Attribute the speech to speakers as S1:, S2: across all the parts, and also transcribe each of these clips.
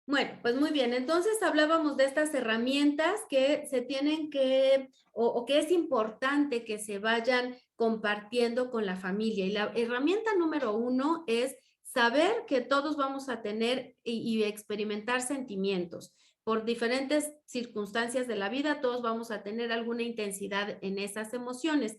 S1: Bueno, pues muy bien. Entonces hablábamos de estas herramientas que se tienen que, o que es importante que se vayan compartiendo con la familia. Y la herramienta número uno es saber que todos vamos a tener y experimentar sentimientos. Por diferentes circunstancias de la vida, todos vamos a tener alguna intensidad en esas emociones.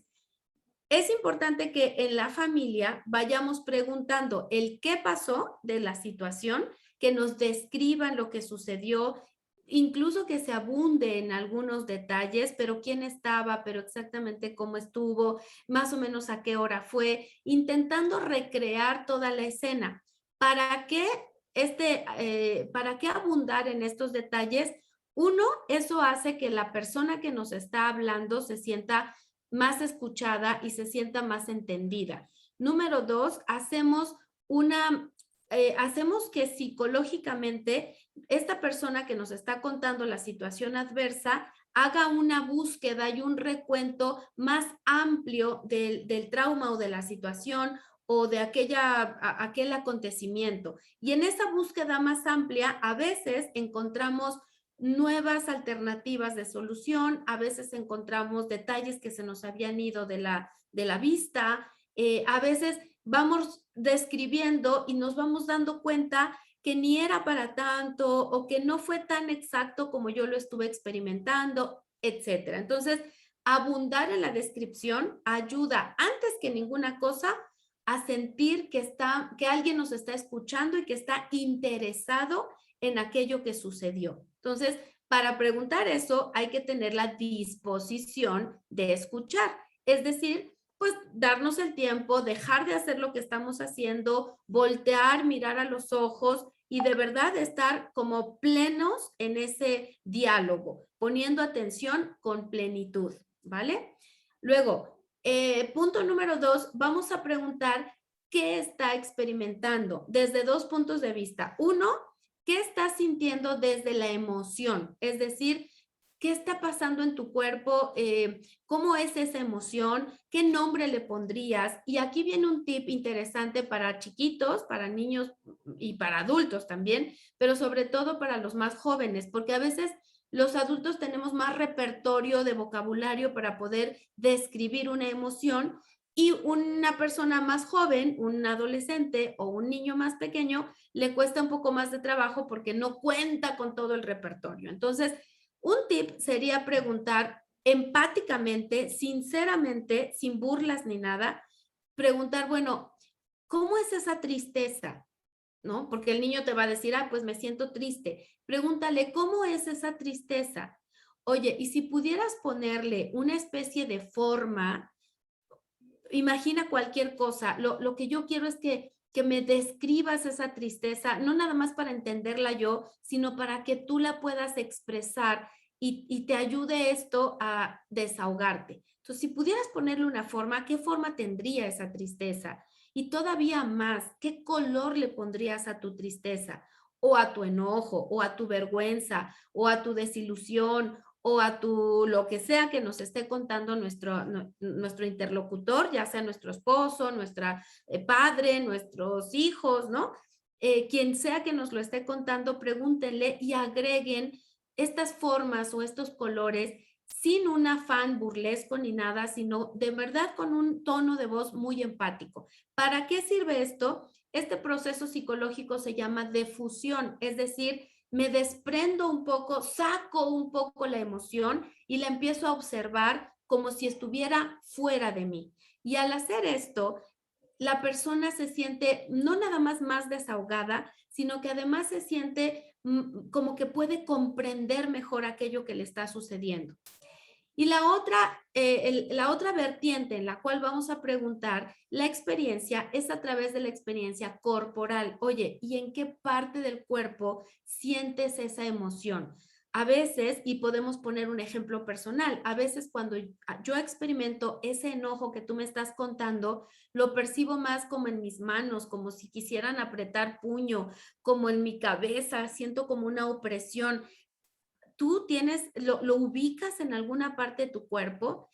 S1: Es importante que en la familia vayamos preguntando el qué pasó de la situación, que nos describan lo que sucedió, incluso que se abunde en algunos detalles, pero quién estaba, pero exactamente cómo estuvo, más o menos a qué hora fue, intentando recrear toda la escena. ¿Para qué para qué abundar en estos detalles? Uno, eso hace que la persona que nos está hablando se sienta más escuchada y se sienta más entendida. Número dos, hacemos que psicológicamente esta persona que nos está contando la situación adversa haga una búsqueda y un recuento más amplio del trauma o de la situación o de aquel acontecimiento. Y en esa búsqueda más amplia, a veces encontramos nuevas alternativas de solución, a veces encontramos detalles que se nos habían ido de la vista, a veces vamos describiendo y nos vamos dando cuenta que ni era para tanto o que no fue tan exacto como yo lo estuve experimentando, etcétera. Entonces, abundar en la descripción ayuda antes que ninguna cosa a sentir que alguien nos está escuchando y que está interesado en aquello que sucedió. Entonces, para preguntar eso hay que tener la disposición de escuchar, es decir, pues darnos el tiempo, dejar de hacer lo que estamos haciendo, voltear, mirar a los ojos y de verdad estar como plenos en ese diálogo, poniendo atención con plenitud, ¿vale? Luego, punto número dos, vamos a preguntar qué está experimentando desde dos puntos de vista. Uno, ¿qué estás sintiendo desde la emoción? Es decir, ¿qué está pasando en tu cuerpo? ¿Cómo es esa emoción? ¿Qué nombre le pondrías? Y aquí viene un tip interesante para chiquitos, para niños y para adultos también, pero sobre todo para los más jóvenes, porque a veces los adultos tenemos más repertorio de vocabulario para poder describir una emoción y una persona más joven, un adolescente o un niño más pequeño, le cuesta un poco más de trabajo porque no cuenta con todo el repertorio. Entonces, un tip sería preguntar empáticamente, sinceramente, sin burlas ni nada, preguntar, bueno, ¿cómo es esa tristeza? ¿No? Porque el niño te va a decir, ah, pues me siento triste. Pregúntale, ¿cómo es esa tristeza? Oye, y si pudieras ponerle una especie de forma, imagina cualquier cosa. Lo que yo quiero es que me describas esa tristeza, no nada más para entenderla yo, sino para que tú la puedas expresar y te ayude esto a desahogarte. Entonces, si pudieras ponerle una forma, ¿qué forma tendría esa tristeza? Y todavía más, ¿qué color le pondrías a tu tristeza? O a tu enojo, o a tu vergüenza, o a tu desilusión, o a tu lo que sea que nos esté contando nuestro interlocutor, ya sea nuestro esposo, nuestra padre, nuestros hijos, ¿no? Quien sea que nos lo esté contando, pregúntenle y agreguen estas formas o estos colores sin un afán burlesco ni nada, sino de verdad con un tono de voz muy empático. ¿Para qué sirve esto? Este proceso psicológico se llama defusión, es decir, me desprendo un poco, saco un poco la emoción y la empiezo a observar como si estuviera fuera de mí. Y al hacer esto, la persona se siente no nada más desahogada, sino que además se siente como que puede comprender mejor aquello que le está sucediendo. Y la otra vertiente en la cual vamos a preguntar la experiencia es a través de la experiencia corporal. Oye, ¿y en qué parte del cuerpo sientes esa emoción? A veces, y podemos poner un ejemplo personal, a veces cuando yo experimento ese enojo que tú me estás contando, lo percibo más como en mis manos, como si quisieran apretar puño, como en mi cabeza, siento como una opresión. ¿Tú lo ubicas en alguna parte de tu cuerpo?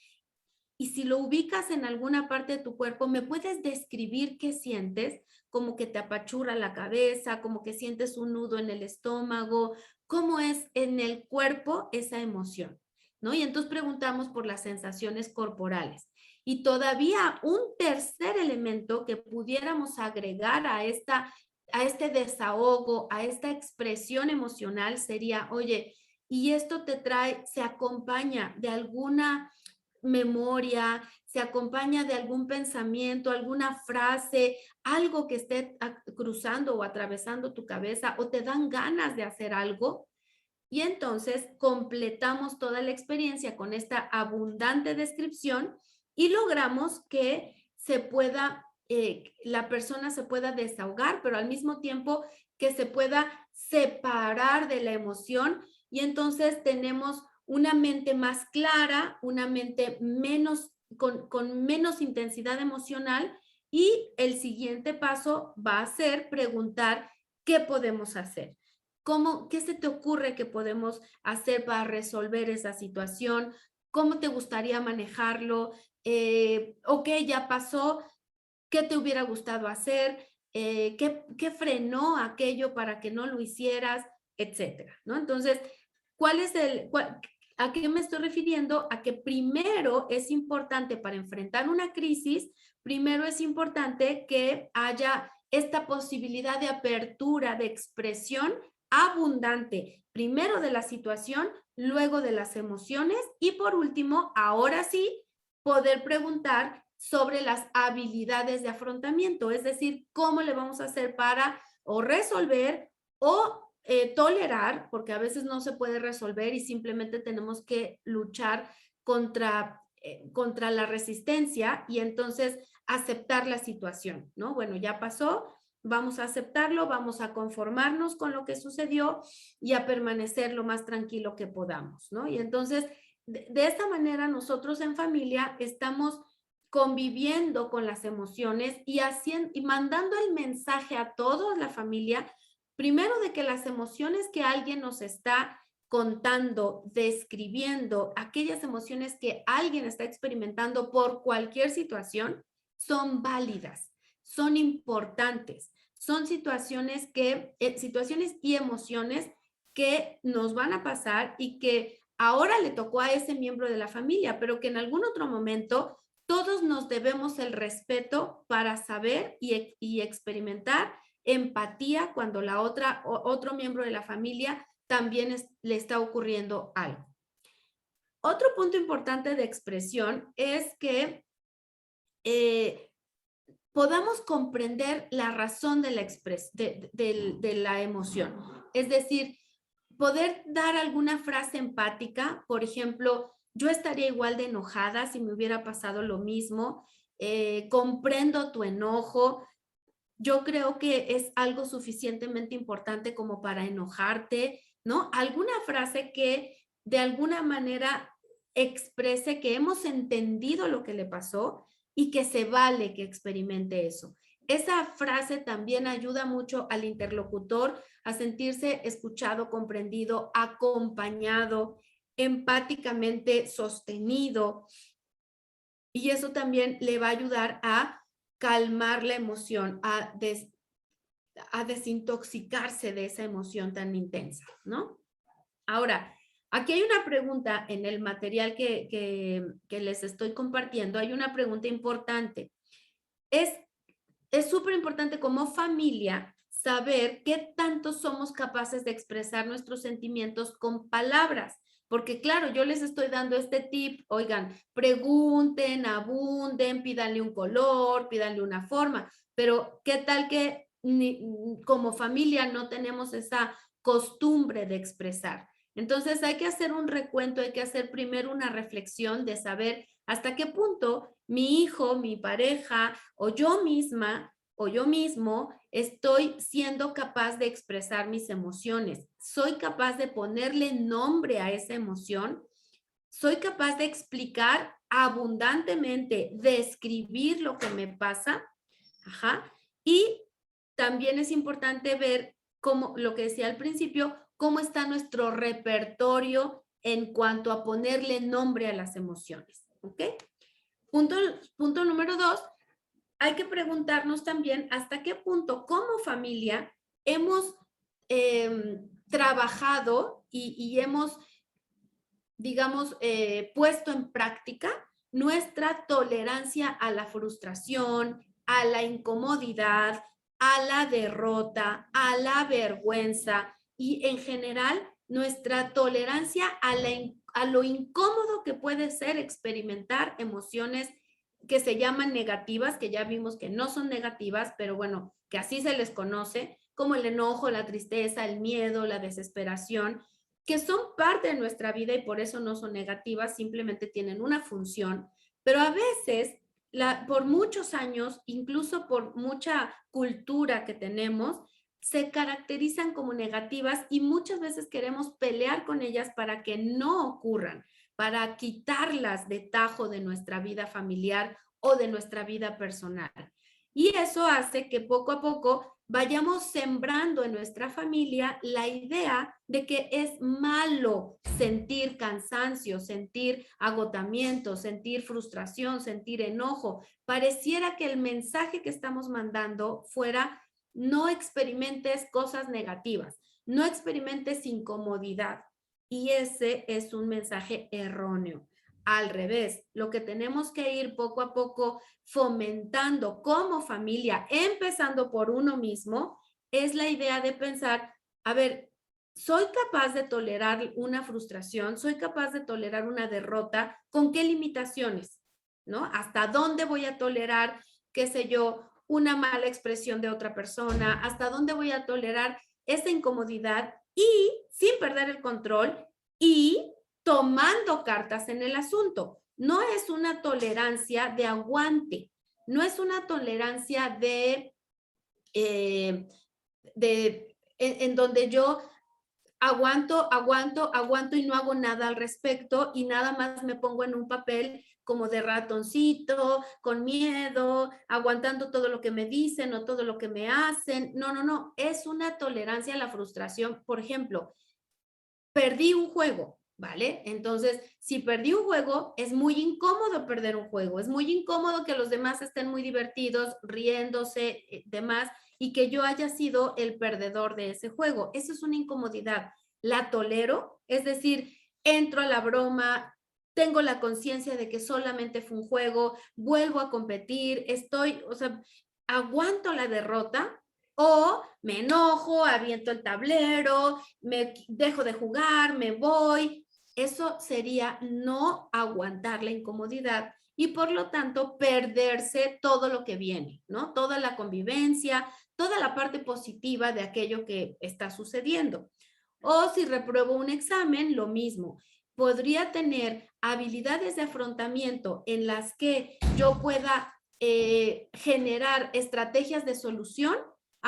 S1: y si lo ubicas en alguna parte de tu cuerpo, ¿me puedes describir qué sientes? Como que te apachurra la cabeza, como que sientes un nudo en el estómago, ¿cómo es en el cuerpo esa emoción? ¿No? Y entonces preguntamos por las sensaciones corporales. Y todavía un tercer elemento que pudiéramos agregar a este desahogo, a esta expresión emocional sería, oye, y esto te trae, se acompaña de alguna memoria, se acompaña de algún pensamiento, alguna frase, algo que esté cruzando o atravesando tu cabeza, o te dan ganas de hacer algo. Y entonces completamos toda la experiencia con esta abundante descripción y logramos que la persona se pueda desahogar, pero al mismo tiempo que se pueda separar de la emoción, y entonces tenemos una mente más clara, una mente con menos intensidad emocional, y el siguiente paso va a ser preguntar qué podemos hacer. ¿Qué se te ocurre que podemos hacer para resolver esa situación? ¿Cómo te gustaría manejarlo? Ok, ya pasó. ¿Qué te hubiera gustado hacer? ¿Qué frenó aquello para que no lo hicieras? Etcétera, ¿no? Entonces, ¿a qué me estoy refiriendo? A que primero es importante para enfrentar una crisis, primero es importante que haya esta posibilidad de apertura, de expresión abundante, primero de la situación, luego de las emociones y por último, ahora sí, poder preguntar sobre las habilidades de afrontamiento, es decir, cómo le vamos a hacer para o resolver o tolerar, porque a veces no se puede resolver y simplemente tenemos que luchar contra la resistencia y entonces aceptar la situación, ¿no? Bueno, ya pasó, vamos a aceptarlo, vamos a conformarnos con lo que sucedió y a permanecer lo más tranquilo que podamos, ¿no? Y entonces, de esta manera, nosotros en familia estamos conviviendo con las emociones y mandando el mensaje a toda la familia, primero de que las emociones que alguien nos está contando, describiendo, aquellas emociones que alguien está experimentando por cualquier situación, son válidas, son importantes, son situaciones y emociones que nos van a pasar y que ahora le tocó a ese miembro de la familia, pero que en algún otro momento todos nos debemos el respeto para saber y experimentar empatía cuando otro miembro de la familia también le está ocurriendo algo. Otro punto importante de expresión es que podamos comprender la razón de la emoción. Es decir, poder dar alguna frase empática, por ejemplo, yo estaría igual de enojada si me hubiera pasado lo mismo, comprendo tu enojo, yo creo que es algo suficientemente importante como para enojarte, ¿no? Alguna frase que de alguna manera exprese que hemos entendido lo que le pasó y que se vale que experimente eso. Esa frase también ayuda mucho al interlocutor a sentirse escuchado, comprendido, acompañado, empáticamente sostenido. Y eso también le va a ayudar a calmar la emoción, a desintoxicarse de esa emoción tan intensa, ¿no? Ahora, aquí hay una pregunta en el material que les estoy compartiendo, hay una pregunta importante. Es súper importante como familia saber qué tanto somos capaces de expresar nuestros sentimientos con palabras. Porque claro, yo les estoy dando este tip, oigan, pregunten, abunden, pídanle un color, pídanle una forma, pero ¿qué tal que como familia no tenemos esa costumbre de expresar? Entonces hay que hacer un recuento, hay que hacer primero una reflexión de saber hasta qué punto mi hijo, mi pareja o yo misma o yo mismo estoy siendo capaz de expresar mis emociones. Soy capaz de ponerle nombre a esa emoción. Soy capaz de explicar abundantemente, de escribir lo que me pasa. Ajá. Y también es importante ver cómo, lo que decía al principio, cómo está nuestro repertorio en cuanto a ponerle nombre a las emociones. ¿Ok? punto número 2, hay que preguntarnos también hasta qué punto como familia hemos trabajado y hemos, digamos, puesto en práctica nuestra tolerancia a la frustración, a la incomodidad, a la derrota, a la vergüenza y en general nuestra tolerancia a lo incómodo que puede ser experimentar emociones que se llaman negativas, que ya vimos que no son negativas, pero bueno, que así se les conoce, como el enojo, la tristeza, el miedo, la desesperación, que son parte de nuestra vida y por eso no son negativas, simplemente tienen una función, pero a veces, por muchos años, incluso por mucha cultura que tenemos, se caracterizan como negativas y muchas veces queremos pelear con ellas para que no ocurran, para quitarlas de tajo de nuestra vida familiar o de nuestra vida personal. Y eso hace que poco a poco vayamos sembrando en nuestra familia la idea de que es malo sentir cansancio, sentir agotamiento, sentir frustración, sentir enojo. Pareciera que el mensaje que estamos mandando fuera: no experimentes cosas negativas, no experimentes incomodidad. Y ese es un mensaje erróneo. Al revés, lo que tenemos que ir poco a poco fomentando como familia, empezando por uno mismo, es la idea de pensar, a ver, soy capaz de tolerar una frustración, soy capaz de tolerar una derrota, ¿con qué limitaciones? ¿No? ¿Hasta dónde voy a tolerar, qué sé yo, una mala expresión de otra persona? ¿Hasta dónde voy a tolerar esa incomodidad? Y sin perder el control y tomando cartas en el asunto. No es una tolerancia de aguante, no es una tolerancia en donde yo aguanto y no hago nada al respecto y nada más me pongo en un papel como de ratoncito, con miedo, aguantando todo lo que me dicen o todo lo que me hacen. No, no, no, es una tolerancia a la frustración. Por ejemplo, perdí un juego, ¿vale? Entonces, si perdí un juego, es muy incómodo perder un juego, es muy incómodo que los demás estén muy divertidos, riéndose, demás, y que yo haya sido el perdedor de ese juego. Eso es una incomodidad. La tolero, es decir, entro a la broma, tengo la conciencia de que solamente fue un juego, vuelvo a competir, o sea, aguanto la derrota o me enojo, aviento el tablero, me dejo de jugar, me voy. Eso sería no aguantar la incomodidad y por lo tanto perderse todo lo que viene, ¿no? Toda la convivencia, toda la parte positiva de aquello que está sucediendo. O si repruebo un examen, lo mismo. Podría tener habilidades de afrontamiento en las que yo pueda generar estrategias de solución.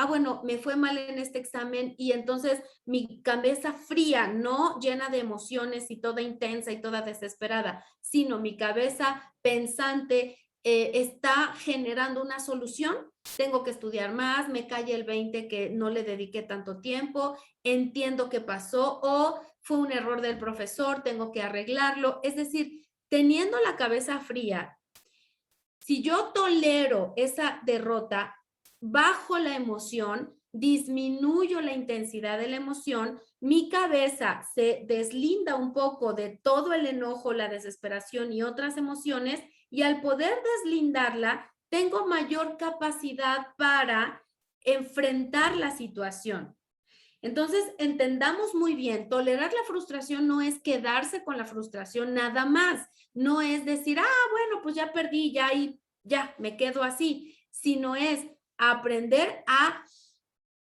S1: Bueno, me fue mal en este examen y entonces mi cabeza fría, no llena de emociones y toda intensa y toda desesperada, sino mi cabeza pensante está generando una solución. Tengo que estudiar más, me cae el 20 que no le dediqué tanto tiempo, entiendo qué pasó o fue un error del profesor, tengo que arreglarlo. Es decir, teniendo la cabeza fría, si yo tolero esa derrota, bajo la emoción, disminuyo la intensidad de la emoción, mi cabeza se deslinda un poco de todo el enojo, la desesperación y otras emociones, y al poder deslindarla, tengo mayor capacidad para enfrentar la situación. Entonces, entendamos muy bien, tolerar la frustración no es quedarse con la frustración nada más, no es decir, bueno, pues ya perdí, ya y ya me quedo así, sino es aprender a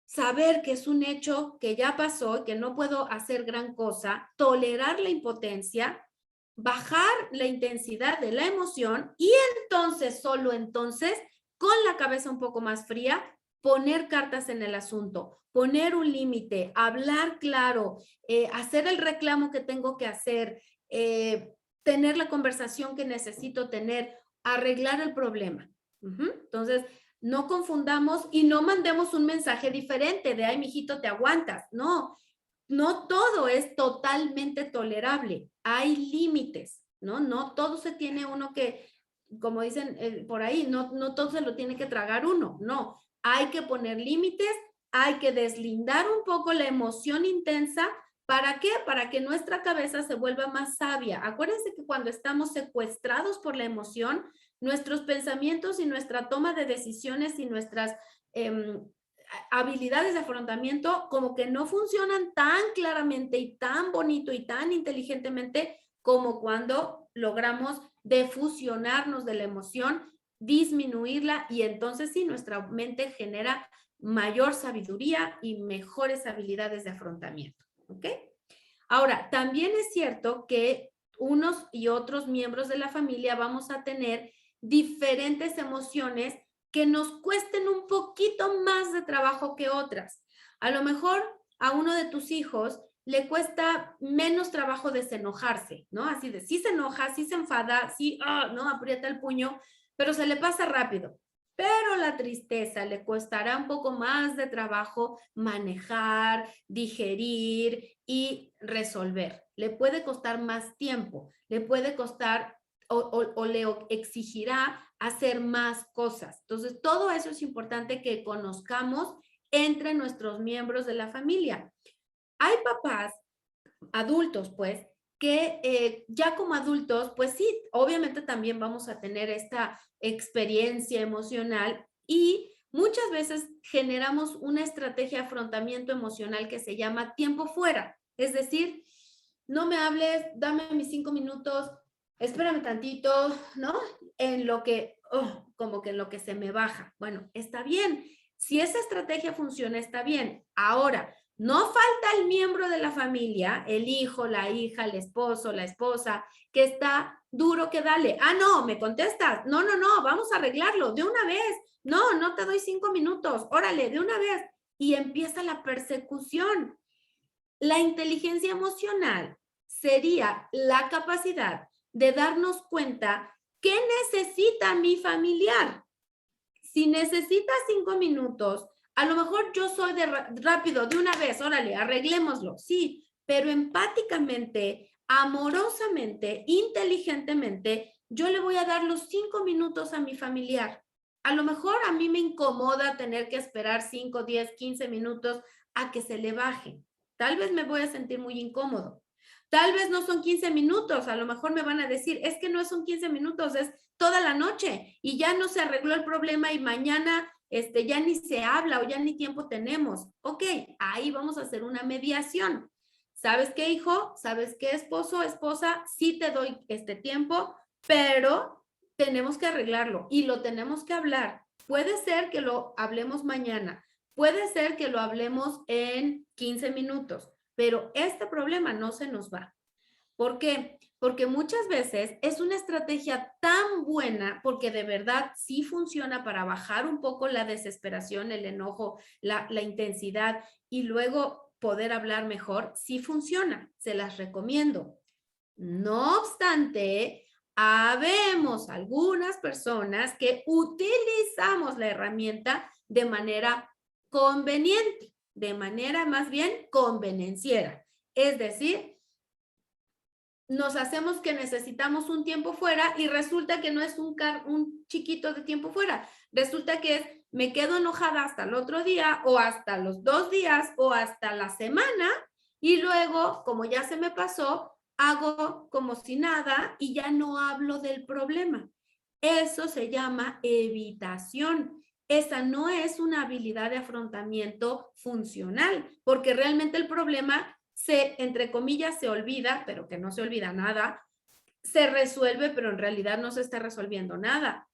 S1: saber que es un hecho que ya pasó, que no puedo hacer gran cosa, tolerar la impotencia, bajar la intensidad de la emoción y entonces, solo entonces, con la cabeza un poco más fría, poner cartas en el asunto, poner un límite, hablar claro, hacer el reclamo que tengo que hacer, tener la conversación que necesito tener, arreglar el problema. Entonces, no confundamos y no mandemos un mensaje diferente de, ay, mijito, te aguantas. No, no todo es totalmente tolerable. Hay límites, ¿no? No todo se tiene uno que como dicen por ahí, no todo se lo tiene que tragar uno, no. Hay que poner límites, hay que deslindar un poco la emoción intensa. ¿Para qué? Para que nuestra cabeza se vuelva más sabia. Acuérdense que cuando estamos secuestrados por la emoción, nuestros pensamientos y nuestra toma de decisiones y nuestras habilidades de afrontamiento como que no funcionan tan claramente y tan bonito y tan inteligentemente como cuando logramos defusionarnos de la emoción, disminuirla y entonces sí, nuestra mente genera mayor sabiduría y mejores habilidades de afrontamiento. ¿Ok? Ahora, también es cierto que unos y otros miembros de la familia vamos a tener diferentes emociones que nos cuesten un poquito más de trabajo que otras. A lo mejor a uno de tus hijos le cuesta menos trabajo desenojarse, ¿no? Así de, sí se enoja, sí se enfada, sí, ¿no? Aprieta el puño, pero se le pasa rápido. Pero la tristeza le costará un poco más de trabajo manejar, digerir y resolver. Le puede costar más tiempo, le puede costar o le exigirá hacer más cosas. Entonces, todo eso es importante que conozcamos entre nuestros miembros de la familia. Hay papás, adultos, pues, que ya como adultos, pues sí, obviamente también vamos a tener esta experiencia emocional y muchas veces generamos una estrategia de afrontamiento emocional que se llama tiempo fuera. Es decir, no me hables, dame mis 5 minutos, espérame tantito, ¿no? En lo que, como que en lo que se me baja. Bueno, está bien. Si esa estrategia funciona, está bien. Ahora, no falta el miembro de la familia, el hijo, la hija, el esposo, la esposa, que está duro que dale. Ah, no, me contestas. No, vamos a arreglarlo de una vez. No te doy 5 minutos. Órale, de una vez. Y empieza la persecución. La inteligencia emocional sería la capacidad de darnos cuenta qué necesita mi familiar. Si necesita 5 minutos, a lo mejor yo soy de rápido, de una vez, órale, arreglémoslo, sí, pero empáticamente, amorosamente, inteligentemente, yo le voy a dar los 5 minutos a mi familiar. A lo mejor a mí me incomoda tener que esperar 5, 10, 15 minutos a que se le baje. Tal vez me voy a sentir muy incómodo. Tal vez no son 15 minutos, a lo mejor me van a decir, es que no son 15 minutos, es toda la noche y ya no se arregló el problema y mañana ya ni se habla o ya ni tiempo tenemos. Ok, ahí vamos a hacer una mediación. ¿Sabes qué, hijo? ¿Sabes qué, esposo, esposa? Sí te doy este tiempo, pero tenemos que arreglarlo y lo tenemos que hablar. Puede ser que lo hablemos mañana, puede ser que lo hablemos en 15 minutos, pero este problema no se nos va. ¿Por qué? Porque muchas veces es una estrategia tan buena, porque de verdad sí funciona para bajar un poco la desesperación, el enojo, la intensidad y luego poder hablar mejor, sí funciona, se las recomiendo. No obstante, habemos algunas personas que utilizamos la herramienta de manera conveniente, de manera más bien convenenciera. Es decir, nos hacemos que necesitamos un tiempo fuera y resulta que no es un chiquito de tiempo fuera. Resulta que es, me quedo enojada hasta el otro día o hasta los 2 días o hasta la semana y luego, como ya se me pasó, hago como si nada y ya no hablo del problema. Eso se llama evitación. Esa no es una habilidad de afrontamiento funcional, porque realmente el problema entre comillas, se olvida, pero que no se olvida nada, se resuelve, pero en realidad no se está resolviendo nada.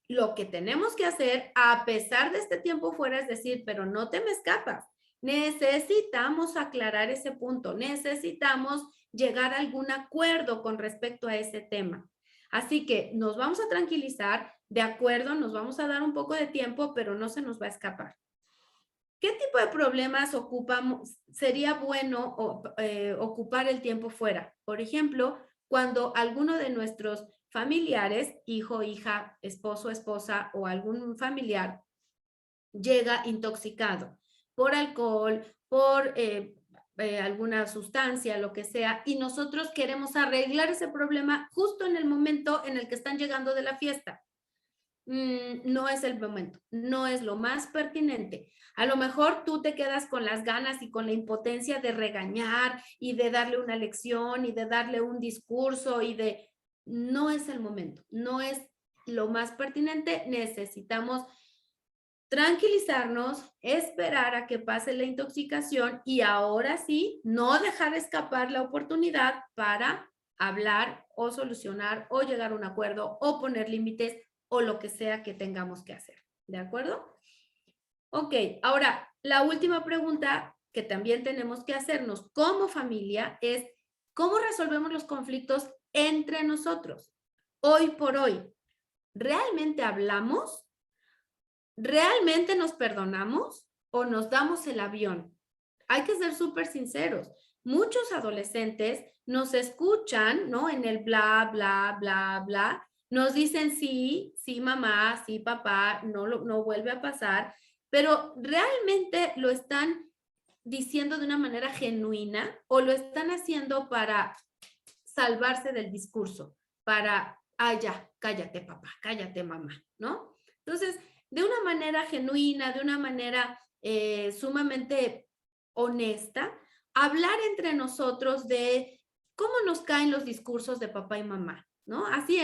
S1: Lo que tenemos que hacer, a pesar de este tiempo fuera, es decir, pero no te me escapas. Necesitamos aclarar ese punto, necesitamos llegar a algún acuerdo con respecto a ese tema. Así que nos vamos a tranquilizar, de acuerdo, nos vamos a dar un poco de tiempo, pero no se nos va a escapar. ¿Qué tipo de problemas sería bueno ocupar el tiempo fuera? Por ejemplo, cuando alguno de nuestros familiares, hijo, hija, esposo, esposa o algún familiar llega intoxicado por alcohol, por alguna sustancia, lo que sea, y nosotros queremos arreglar ese problema justo en el momento en el que están llegando de la fiesta. No es el momento, no es lo más pertinente. A lo mejor tú te quedas con las ganas y con la impotencia de regañar y de darle una lección y de darle un discurso y de... No es el momento, no es lo más pertinente. Necesitamos tranquilizarnos, esperar a que pase la intoxicación y ahora sí, no dejar escapar la oportunidad para hablar o solucionar o llegar a un acuerdo o poner límites o lo que sea que tengamos que hacer. ¿De acuerdo? Ok, ahora la última pregunta que también tenemos que hacernos como familia es, ¿cómo resolvemos los conflictos entre nosotros? Hoy por hoy, ¿realmente hablamos? ¿Realmente nos perdonamos o nos damos el avión? Hay que ser súper sinceros. Muchos adolescentes nos escuchan, ¿no? En el bla, bla, bla, bla. Nos dicen sí, sí mamá, sí papá, no vuelve a pasar, pero realmente lo están diciendo de una manera genuina o lo están haciendo para salvarse del discurso, para, ya, cállate papá, cállate mamá, ¿no? Entonces, de una manera genuina, de una manera sumamente honesta, hablar entre nosotros de cómo nos caen los discursos de papá y mamá, ¿no? Así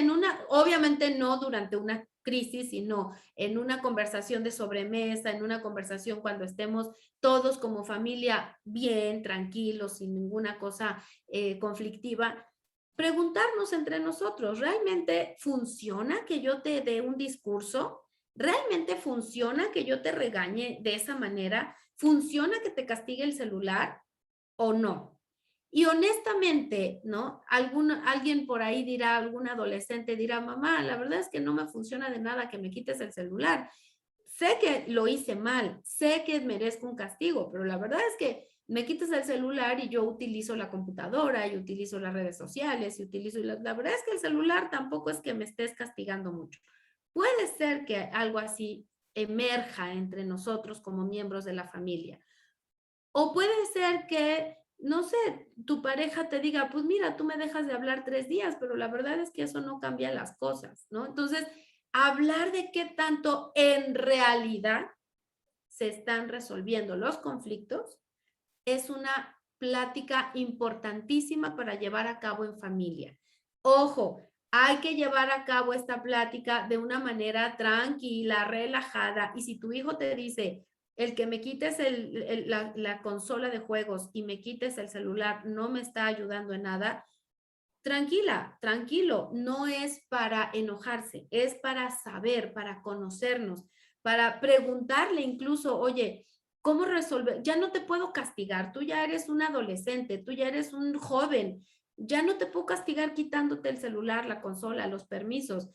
S1: obviamente no durante una crisis, sino en una conversación de sobremesa, en una conversación cuando estemos todos como familia bien, tranquilos, sin ninguna cosa conflictiva, preguntarnos entre nosotros, ¿realmente funciona que yo te dé un discurso? ¿Realmente funciona que yo te regañe de esa manera? ¿Funciona que te castigue el celular o no? Y honestamente, ¿no? Alguien por ahí dirá, algún adolescente dirá, mamá, la verdad es que no me funciona de nada que me quites el celular. Sé que lo hice mal, sé que merezco un castigo, pero la verdad es que me quitas el celular y yo utilizo la computadora y utilizo las redes sociales y utilizo, la verdad es que el celular tampoco es que me estés castigando mucho. Puede ser que algo así emerja entre nosotros como miembros de la familia. O puede ser que, no sé, tu pareja te diga, pues mira, tú me dejas de hablar 3 días, pero la verdad es que eso no cambia las cosas, ¿no? Entonces, hablar de qué tanto en realidad se están resolviendo los conflictos es una plática importantísima para llevar a cabo en familia. Ojo, hay que llevar a cabo esta plática de una manera tranquila, relajada, y si tu hijo te dice, el que me quites la consola de juegos y me quites el celular no me está ayudando en nada, tranquila, tranquilo, no es para enojarse, es para saber, para conocernos, para preguntarle incluso, oye, ¿cómo resolver? Ya no te puedo castigar, tú ya eres un adolescente, tú ya eres un joven, ya no te puedo castigar quitándote el celular, la consola, los permisos.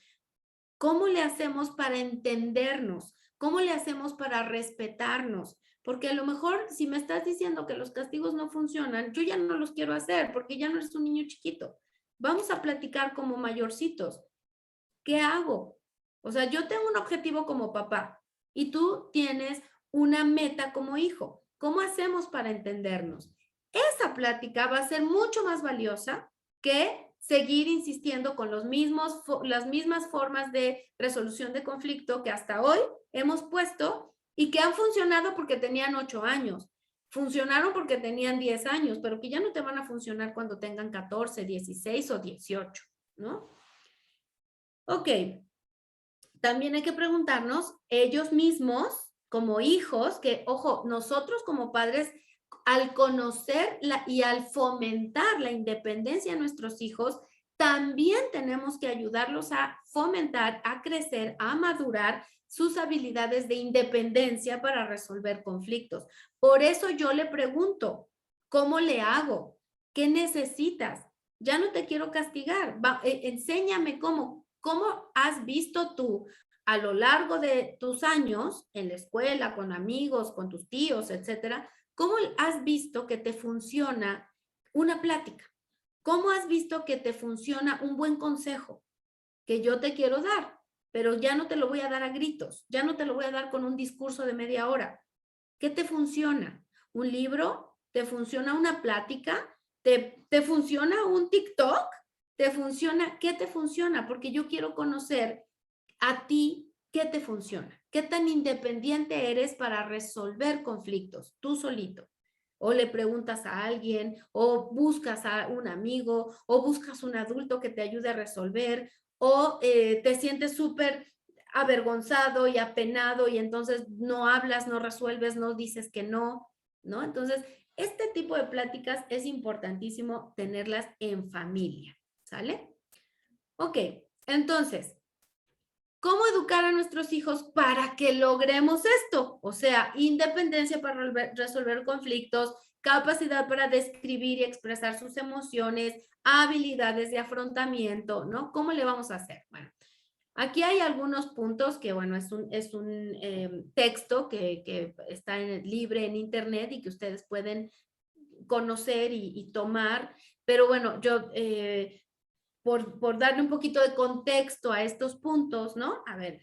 S1: ¿Cómo le hacemos para entendernos? ¿Cómo le hacemos para respetarnos? Porque a lo mejor si me estás diciendo que los castigos no funcionan, yo ya no los quiero hacer porque ya no eres un niño chiquito. Vamos a platicar como mayorcitos. ¿Qué hago? O sea, yo tengo un objetivo como papá y tú tienes una meta como hijo. ¿Cómo hacemos para entendernos? Esa plática va a ser mucho más valiosa que seguir insistiendo con las mismas formas de resolución de conflicto que hasta hoy hemos puesto y que han funcionado porque tenían 8 años. Funcionaron porque tenían 10 años, pero que ya no te van a funcionar cuando tengan 14, 16 o 18, ¿no? Ok, también hay que preguntarnos ellos mismos como hijos, que ojo, nosotros como padres, al conocer y al fomentar la independencia de nuestros hijos, también tenemos que ayudarlos a fomentar, a crecer, a madurar sus habilidades de independencia para resolver conflictos. Por eso yo le pregunto, ¿cómo le hago? ¿Qué necesitas? Ya no te quiero castigar, enséñame cómo. ¿Cómo has visto tú a lo largo de tus años en la escuela, con amigos, con tus tíos, etcétera? ¿Cómo has visto que te funciona una plática? ¿Cómo has visto que te funciona un buen consejo que yo te quiero dar? Pero ya no te lo voy a dar a gritos, ya no te lo voy a dar con un discurso de media hora. ¿Qué te funciona? ¿Un libro? ¿Te funciona una plática? ¿Te funciona un TikTok? ¿Te funciona? ¿Qué te funciona? Porque yo quiero conocer a ti qué te funciona. ¿Qué tan independiente eres para resolver conflictos tú solito? O le preguntas a alguien, o buscas a un amigo, o buscas un adulto que te ayude a resolver, o te sientes súper avergonzado y apenado y entonces no hablas, no resuelves, no dices que no, ¿no? Entonces, este tipo de pláticas es importantísimo tenerlas en familia, ¿sale? Ok, entonces, ¿cómo educar a nuestros hijos para que logremos esto? O sea, independencia para resolver conflictos, capacidad para describir y expresar sus emociones, habilidades de afrontamiento, ¿no? ¿Cómo le vamos a hacer? Bueno, aquí hay algunos puntos que, bueno, es un texto que está libre en internet y que ustedes pueden conocer y tomar, pero bueno, yo por darle un poquito de contexto a estos puntos, ¿no? A ver,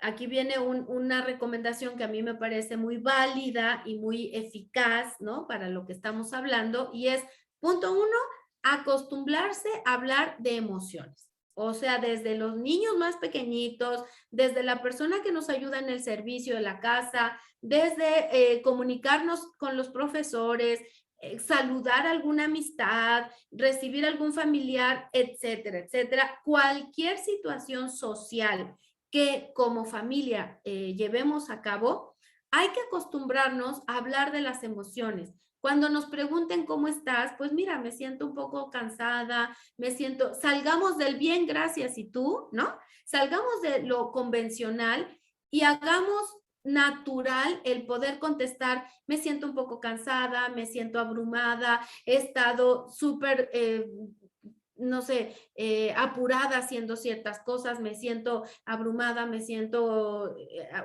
S1: aquí viene una recomendación que a mí me parece muy válida y muy eficaz, ¿no? Para lo que estamos hablando, y es, punto 1, acostumbrarse a hablar de emociones. O sea, desde los niños más pequeñitos, desde la persona que nos ayuda en el servicio de la casa, desde comunicarnos con los profesores, saludar alguna amistad, recibir algún familiar, etcétera, etcétera. Cualquier situación social que como familia llevemos a cabo, hay que acostumbrarnos a hablar de las emociones. Cuando nos pregunten cómo estás, pues mira, me siento un poco cansada, me siento, salgamos del bien, gracias, y tú, ¿no? Salgamos de lo convencional y hagamos natural el poder contestar, me siento un poco cansada, me siento abrumada, he estado súper no sé, apurada haciendo ciertas cosas, me siento abrumada, me siento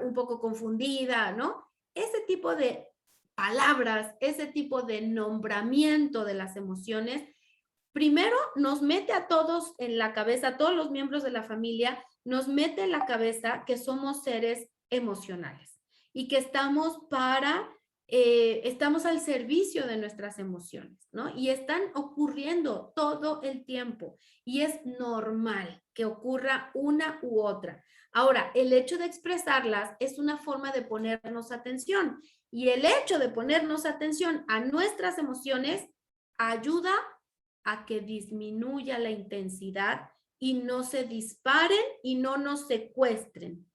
S1: un poco confundida, ¿no? Ese tipo de palabras, ese tipo de nombramiento de las emociones, primero nos mete a todos en la cabeza, a todos los miembros de la familia, nos mete en la cabeza que somos seres emocionales y que estamos al servicio de nuestras emociones, ¿no? Y están ocurriendo todo el tiempo y es normal que ocurra una u otra. Ahora, el hecho de expresarlas es una forma de ponernos atención y el hecho de ponernos atención a nuestras emociones ayuda a que disminuya la intensidad y no se disparen y no nos secuestren.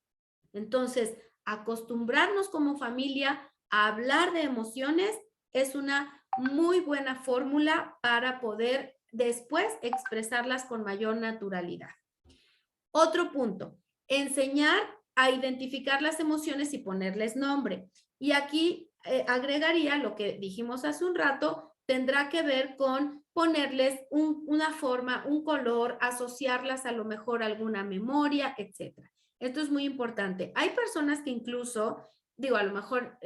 S1: Entonces, acostumbrarnos como familia a hablar de emociones es una muy buena fórmula para poder después expresarlas con mayor naturalidad. Otro punto, enseñar a identificar las emociones y ponerles nombre. Y aquí agregaría lo que dijimos hace un rato, tendrá que ver con ponerles una forma, un color, asociarlas a lo mejor a alguna memoria, etcétera. Esto es muy importante. Hay personas que incluso, digo, a lo mejor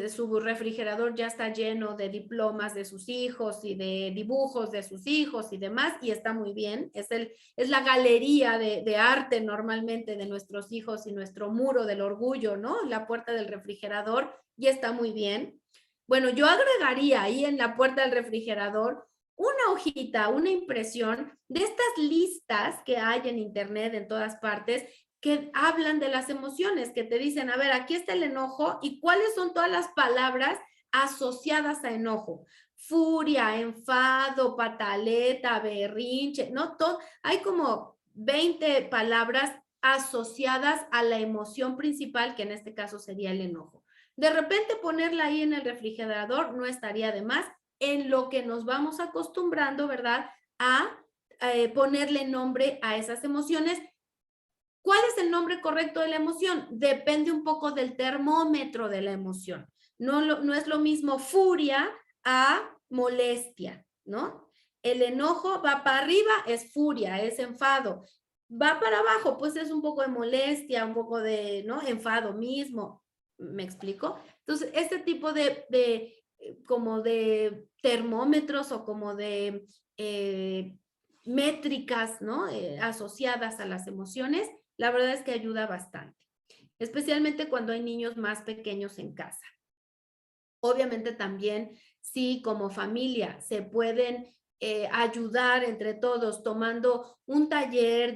S1: su refrigerador ya está lleno de diplomas de sus hijos y de dibujos de sus hijos y demás, y está muy bien. Es la galería de arte normalmente de nuestros hijos y nuestro muro del orgullo, ¿no? La puerta del refrigerador, y está muy bien. Bueno, yo agregaría ahí en la puerta del refrigerador una hojita, una impresión de estas listas que hay en internet en todas partes que hablan de las emociones, que te dicen, a ver, aquí está el enojo y cuáles son todas las palabras asociadas a enojo. Furia, enfado, pataleta, berrinche, ¿no? Hay como 20 palabras asociadas a la emoción principal, que en este caso sería el enojo. De repente ponerla ahí en el refrigerador no estaría de más, en lo que nos vamos acostumbrando, ¿verdad? A ponerle nombre a esas emociones. ¿Cuál es el nombre correcto de la emoción? Depende un poco del termómetro de la emoción. No es lo mismo furia a molestia, ¿no? El enojo va para arriba, es furia, es enfado. Va para abajo, pues es un poco de molestia, un poco de, ¿no? Enfado mismo. ¿Me explico? Entonces, este tipo como de termómetros o como de métricas, ¿no? Asociadas a las emociones, la verdad es que ayuda bastante, especialmente cuando hay niños más pequeños en casa. Obviamente también, si como familia se pueden ayudar entre todos tomando un taller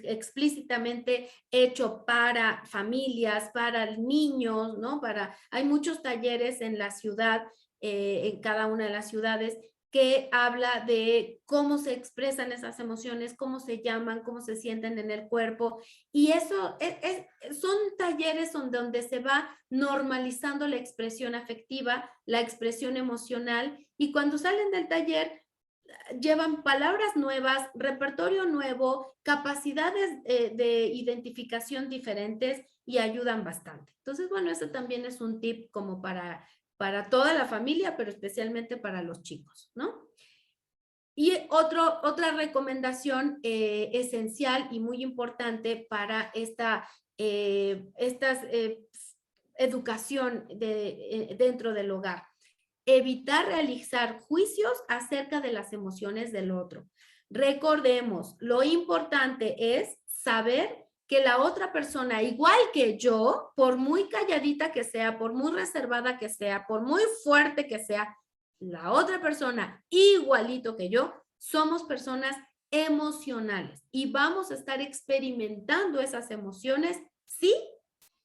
S1: explícitamente hecho para familias, para niños, ¿no? Hay muchos talleres en la ciudad, en cada una de las ciudades, que habla de cómo se expresan esas emociones, cómo se llaman, cómo se sienten en el cuerpo. Y eso son talleres donde se va normalizando la expresión afectiva, la expresión emocional, y cuando salen del taller llevan palabras nuevas, repertorio nuevo, capacidades de identificación diferentes y ayudan bastante. Entonces, bueno, eso también es un tip como para toda la familia, pero especialmente para los chicos, ¿no? Y otra recomendación esencial y muy importante para esta educación dentro del hogar: evitar realizar juicios acerca de las emociones del otro. Recordemos, lo importante es saber que la otra persona, igual que yo, por muy calladita que sea, por muy reservada que sea, por muy fuerte que sea, la otra persona, igualito que yo, somos personas emocionales y vamos a estar experimentando esas emociones sí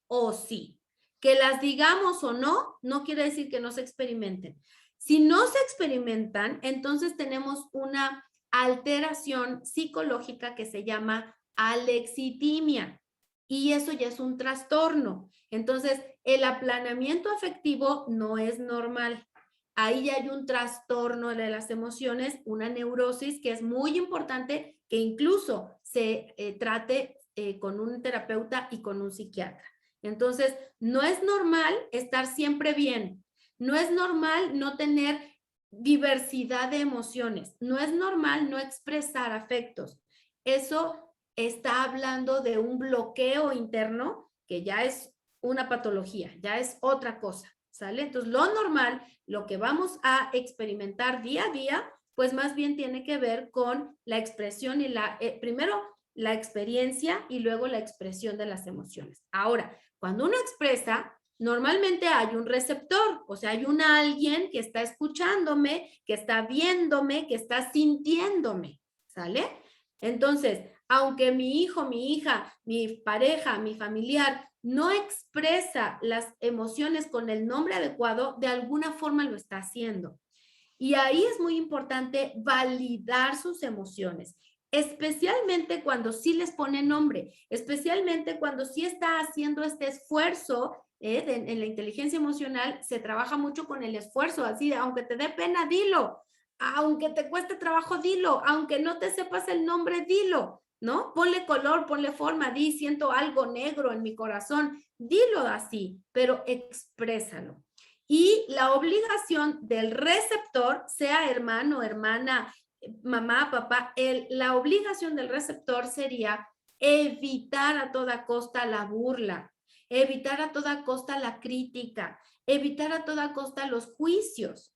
S1: o sí. Que las digamos o no, no quiere decir que no se experimenten. Si no se experimentan, entonces tenemos una alteración psicológica que se llama alexitimia, y eso ya es un trastorno. Entonces, el aplanamiento afectivo no es normal. Ahí ya hay un trastorno de las emociones, una neurosis que es muy importante que incluso se trate con un terapeuta y con un psiquiatra. Entonces, no es normal estar siempre bien. No es normal no tener diversidad de emociones. No es normal no expresar afectos. Eso está hablando de un bloqueo interno que ya es una patología, ya es otra cosa, ¿sale? Entonces, lo normal, lo que vamos a experimentar día a día, pues más bien tiene que ver con la expresión y primero la experiencia y luego la expresión de las emociones. Ahora, cuando uno expresa, normalmente hay un receptor, o sea, hay alguien que está escuchándome, que está viéndome, que está sintiéndome, ¿sale? Entonces, aunque mi hijo, mi hija, mi pareja, mi familiar no expresa las emociones con el nombre adecuado, de alguna forma lo está haciendo. Y ahí es muy importante validar sus emociones, especialmente cuando sí les pone nombre, especialmente cuando sí está haciendo este esfuerzo. En la inteligencia emocional se trabaja mucho con el esfuerzo, así, aunque te dé pena, dilo, aunque te cueste trabajo, dilo, aunque no te sepas el nombre, dilo, ¿no? Ponle color, ponle forma, di, siento algo negro en mi corazón, dilo así, pero exprésalo. Y la obligación del receptor, sea hermano, hermana, mamá, papá, la obligación del receptor sería evitar a toda costa la burla, evitar a toda costa la crítica, evitar a toda costa los juicios.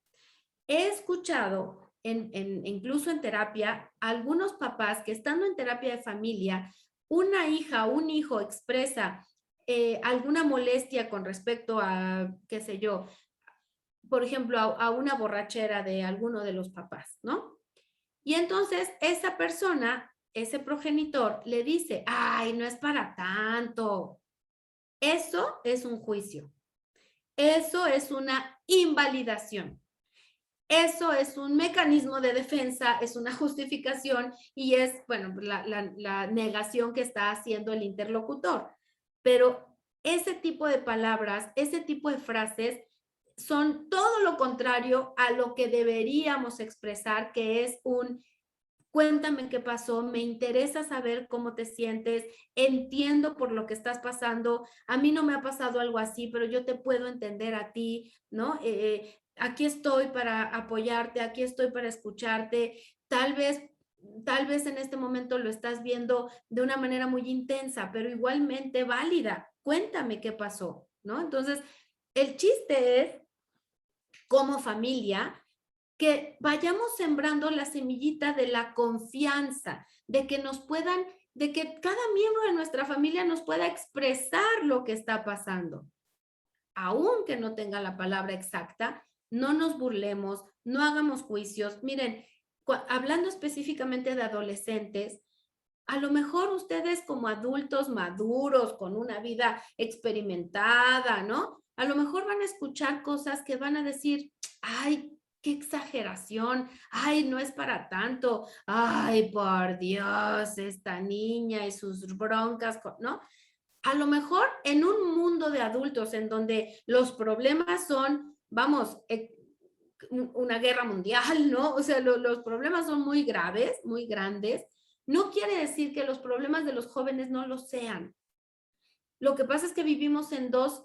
S1: He escuchado, incluso en terapia, algunos papás que estando en terapia de familia, una hija o un hijo expresa alguna molestia con respecto a, qué sé yo, por ejemplo, a una borrachera de alguno de los papás, ¿no? Y entonces esa persona, ese progenitor, le dice, ay, no es para tanto. Eso es un juicio. Eso es una invalidación. Eso es un mecanismo de defensa, es una justificación y es, bueno, la negación que está haciendo el interlocutor. Pero ese tipo de palabras, ese tipo de frases son todo lo contrario a lo que deberíamos expresar, que es un cuéntame qué pasó, me interesa saber cómo te sientes, entiendo por lo que estás pasando, a mí no me ha pasado algo así, pero yo te puedo entender a ti, ¿no? Aquí estoy para apoyarte, aquí estoy para escucharte, tal vez en este momento lo estás viendo de una manera muy intensa, pero igualmente válida, cuéntame qué pasó, ¿no? Entonces, el chiste es, como familia, que vayamos sembrando la semillita de la confianza, de que de que cada miembro de nuestra familia nos pueda expresar lo que está pasando. aunque no tenga la palabra exacta, no nos burlemos, no hagamos juicios. Miren, hablando específicamente de adolescentes, a lo mejor ustedes como adultos maduros, con una vida experimentada, ¿no? A lo mejor van a escuchar cosas que van a decir, ay, qué exageración, ay, no es para tanto, ay, por Dios, esta niña y sus broncas, ¿no? A lo mejor en un mundo de adultos en donde los problemas son, vamos, una guerra mundial, ¿no? O sea, los problemas son muy graves, muy grandes. No quiere decir que los problemas de los jóvenes no lo sean. Lo que pasa es que vivimos en dos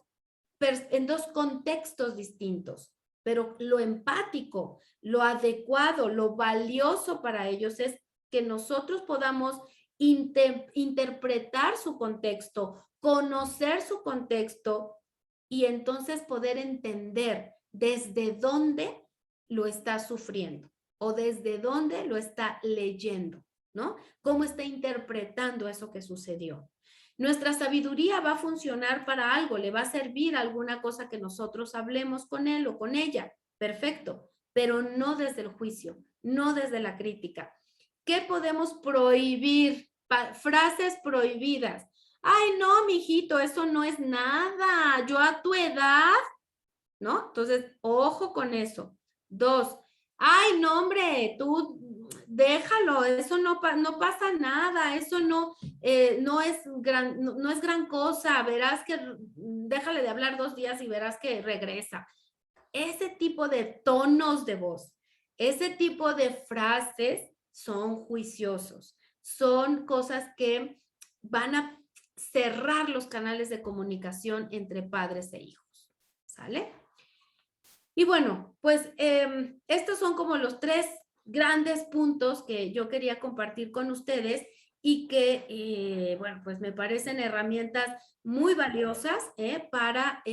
S1: contextos distintos, pero lo empático, lo adecuado, lo valioso para ellos es que nosotros podamos interpretar su contexto, conocer su contexto y entonces poder entender desde dónde lo está sufriendo o desde dónde lo está leyendo, ¿no? Cómo está interpretando eso que sucedió. Nuestra sabiduría va a funcionar para algo, le va a servir alguna cosa que nosotros hablemos con él o con ella. Perfecto, pero no desde el juicio, no desde la crítica. ¿Qué podemos prohibir? Frases prohibidas. Ay, no, mijito, eso no es nada. Yo a tu edad, ¿no? Entonces, ojo con eso. 2, ay, no, hombre, tú déjalo, eso no pasa nada, eso no es gran cosa, verás que déjale de hablar 2 días y verás que regresa. Ese tipo de tonos de voz, ese tipo de frases son juiciosos, son cosas que van a cerrar los canales de comunicación entre padres e hijos, ¿sale? Y bueno, pues estos son como los 3 grandes puntos que yo quería compartir con ustedes y que, bueno, pues me parecen herramientas muy valiosas para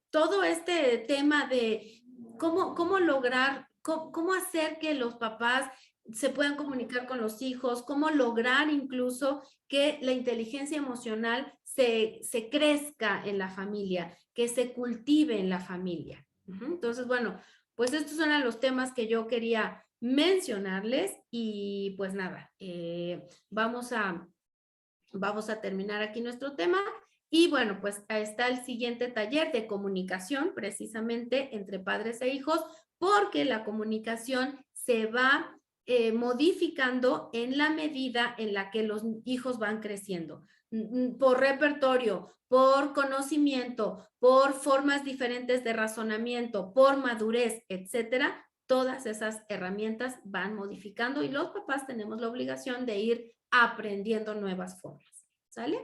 S1: todo este tema de cómo lograr, cómo hacer que los papás se puedan comunicar con los hijos, cómo lograr incluso que la inteligencia emocional se crezca en la familia, que se cultive en la familia. Entonces, bueno, pues estos eran los temas que yo quería mencionarles y pues nada, vamos a terminar aquí nuestro tema. Y bueno, pues está el siguiente taller de comunicación precisamente entre padres e hijos, porque la comunicación se va modificando en la medida en la que los hijos van creciendo, por repertorio, por conocimiento, por formas diferentes de razonamiento, por madurez, etcétera. Todas esas herramientas van modificando y los papás tenemos la obligación de ir aprendiendo nuevas formas. ¿Sale?